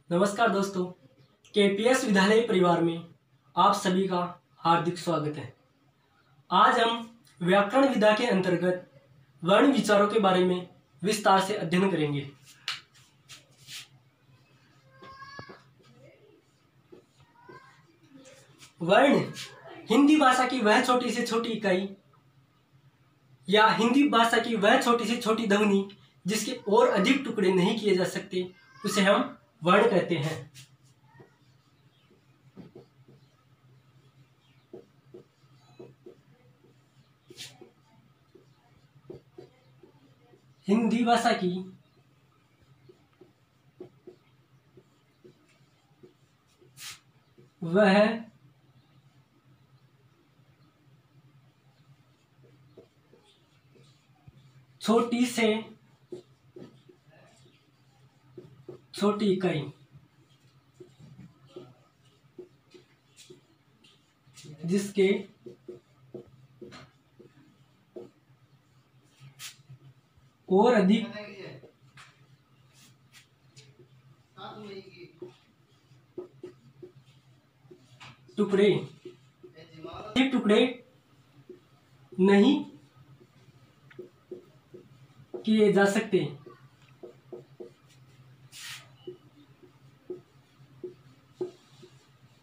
नमस्कार दोस्तों, केपीएस विद्यालय परिवार में आप सभी का हार्दिक स्वागत है। आज हम व्याकरण विधा के अंतर्गत वर्ण विचारों के बारे में विस्तार से अध्ययन करेंगे। वर्ण हिंदी भाषा की वह छोटी से छोटी इकाई या हिंदी भाषा की वह छोटी से छोटी ध्वनि जिसके और अधिक टुकड़े नहीं किए जा सकते, उसे हम वर्ण कहते हैं। हिंदी भाषा की वह छोटी से छोटी इकाई जिसके और अधिक टुकड़े नहीं किए जा सकते,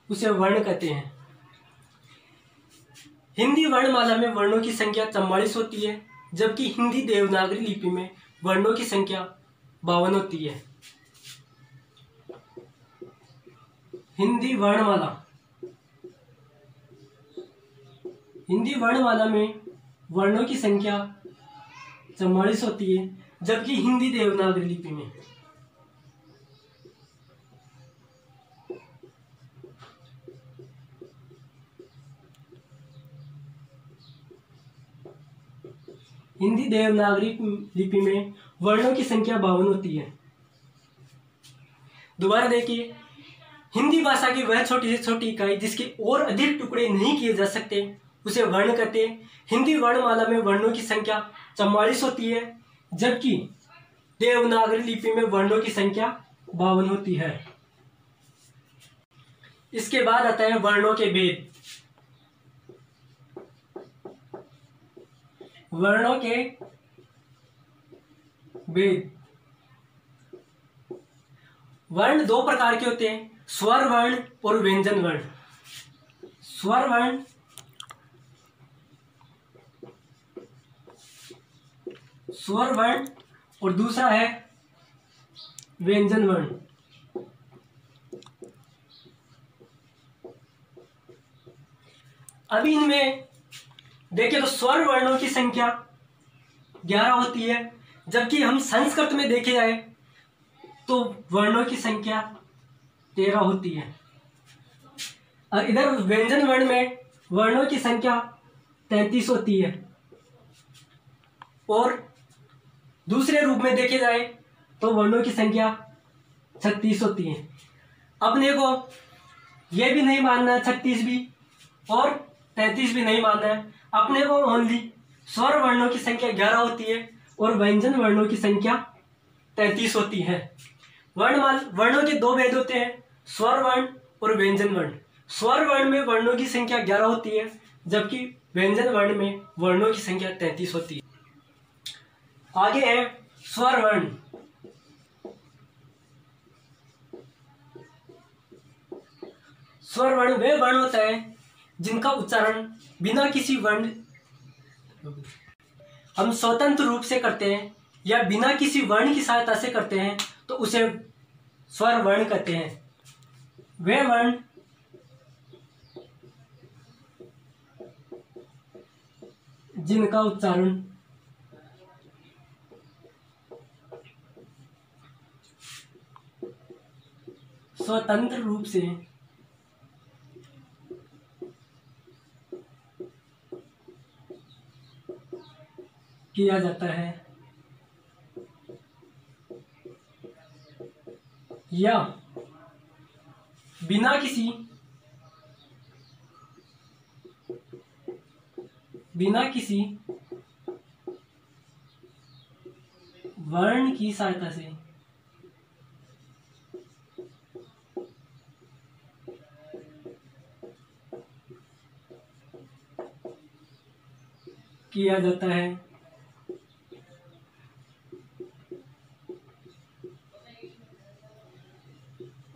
उसे वर्ण कहते हैं। हिंदी वर्णमाला में वर्णों की संख्या 44 होती है, जबकि हिंदी देवनागरी लिपि में वर्णों की संख्या 52 होती है। हिंदी वर्णमाला में वर्णों की संख्या 44 होती है, जबकि हिंदी देवनागरी लिपि में वर्णों की संख्या 52 होती है। दोबारा देखिए, हिंदी भाषा की वह छोटी से छोटी इकाई जिसके और अधिक टुकड़े नहीं किए जा सकते, उसे वर्ण कहते हैं। हिंदी वर्णमाला में वर्णों की संख्या 44 होती है, जबकि देवनागरी लिपि में वर्णों की संख्या 52 होती है। इसके बाद आता है वर्णों के भेद। वर्णों के भेद। वर्ण दो प्रकार के होते हैं, स्वर वर्ण और व्यंजन वर्ण। स्वर वर्ण और दूसरा है व्यंजन वर्ण। अभी इनमें देखिए तो स्वर वर्णों की संख्या 11 होती है, जबकि हम संस्कृत में देखे जाए तो वर्णों की संख्या 13 होती है। और इधर व्यंजन वर्ण में वर्णों की संख्या 33 होती है, और दूसरे रूप में देखे जाए तो वर्णों की संख्या 36 होती है। अपने को यह भी नहीं मानना है 36 भी और 33 भी नहीं मानना है। अपने को ओनली स्वर वर्णों की संख्या 11 होती है और व्यंजन वर्णों की संख्या 33 होती है। वर्णों के दो भेद होते हैं, स्वर वर्ण और व्यंजन वर्ण। स्वर वर्ण में वर्णों की संख्या 11 होती है, जबकि व्यंजन वर्ण में वर्णों की संख्या 33 होती है। आगे है स्वर वर्ण। स्वर वर्ण वे वर्ण होता है जिनका उच्चारण बिना किसी वर्ण हम स्वतंत्र रूप से करते हैं या बिना किसी वर्ण की सहायता से करते हैं, तो उसे स्वर वर्ण कहते हैं। वे वर्ण जिनका उच्चारण स्वतंत्र रूप से किया जाता है या बिना किसी वर्ण की सहायता से किया जाता है।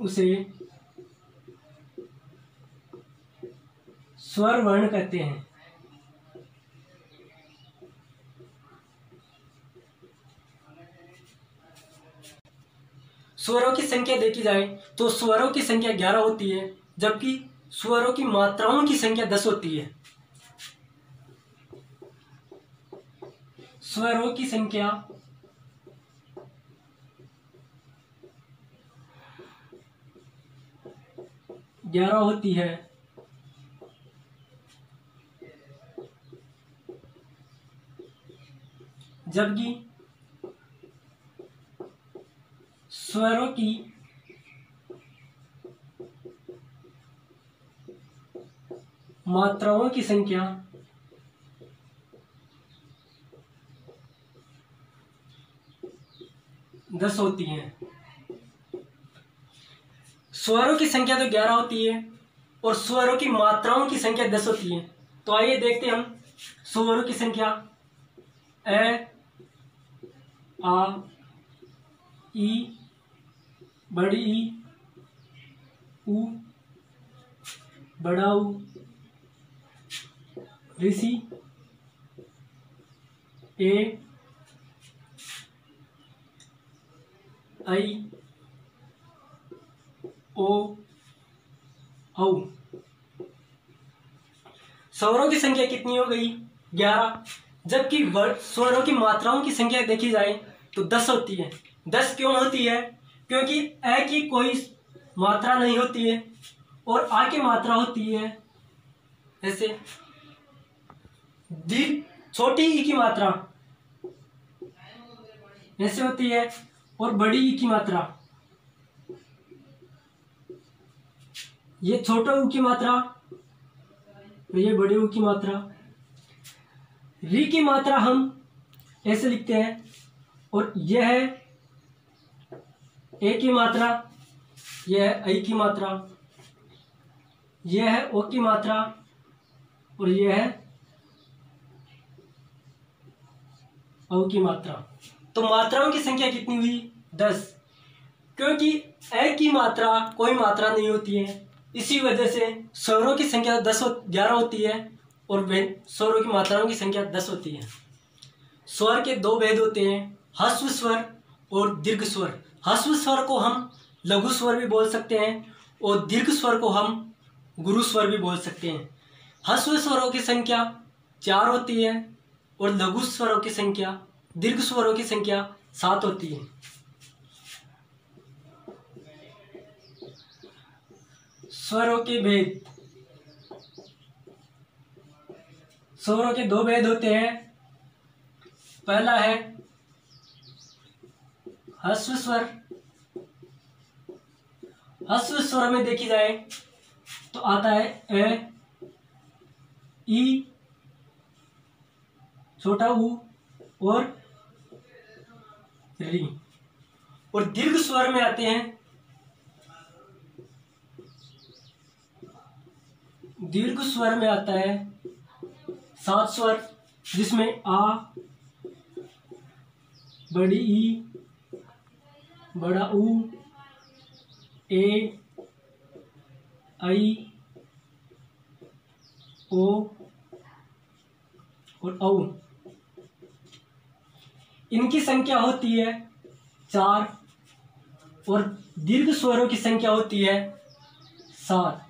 उसे स्वर वर्ण कहते हैं। स्वरों की संख्या देखी जाए तो स्वरों की संख्या 11 होती है, जबकि स्वरों की मात्राओं की संख्या 10 होती है। स्वरों की संख्या 11 होती है, जबकि स्वरों की मात्राओं की संख्या 10 होती है। स्वरों की संख्या तो 11 होती है और स्वरों की मात्राओं की संख्या 10 होती है। तो आइए देखते हैं हम स्वरों की संख्या। ए, आ, ई, बड़ी ई, ऊ, बड़ा ऊ, ऋषि, ए, आई, ओ, औ। स्वरों की संख्या कितनी हो गई? 11। जबकि स्वरों की मात्राओं की संख्या देखी जाए तो 10 होती है। 10 क्यों होती है? क्योंकि ए की कोई मात्रा नहीं होती है और आ की मात्रा होती है। जैसे छोटी ई की मात्रा ऐसे होती है और बड़ी ई की मात्रा, ये छोटा ऊ की मात्रा और ये बड़े ऊ की मात्रा। री की मात्रा हम ऐसे लिखते हैं और यह है ए की मात्रा, यह है आई की मात्रा, यह है ओ की मात्रा और यह है औ की मात्रा। तो मात्राओं की संख्या कितनी हुई? 10। क्योंकि ए की मात्रा कोई मात्रा नहीं होती है, इसी वजह से स्वरों की संख्या 11 होती है और स्वरों की मात्राओं की संख्या 10 होती है। स्वर के दो भेद होते हैं, ह्रस्व स्वर और दीर्घ स्वर। ह्रस्व स्वर को हम लघु स्वर भी बोल सकते हैं और दीर्घ स्वर को हम गुरु स्वर भी बोल सकते हैं। ह्रस्व स्वरों की संख्या 4 होती है और लघु स्वरों की संख्या, दीर्घ स्वरों की संख्या 7 होती है। स्वरों के भेद। स्वरों के दो भेद होते हैं। पहला है ह्रस्व स्वर। ह्रस्व स्वर में देखी जाए तो आता है ए, ई, छोटा ऊ और री। और दीर्घ स्वर में आते हैं, दीर्घ स्वर में आता है 7 स्वर, जिसमें आ, बड़ी ई, बड़ा ऊ, ए, आई, ओ और औ। इनकी संख्या होती है 4 और दीर्घ स्वरों की संख्या होती है 7।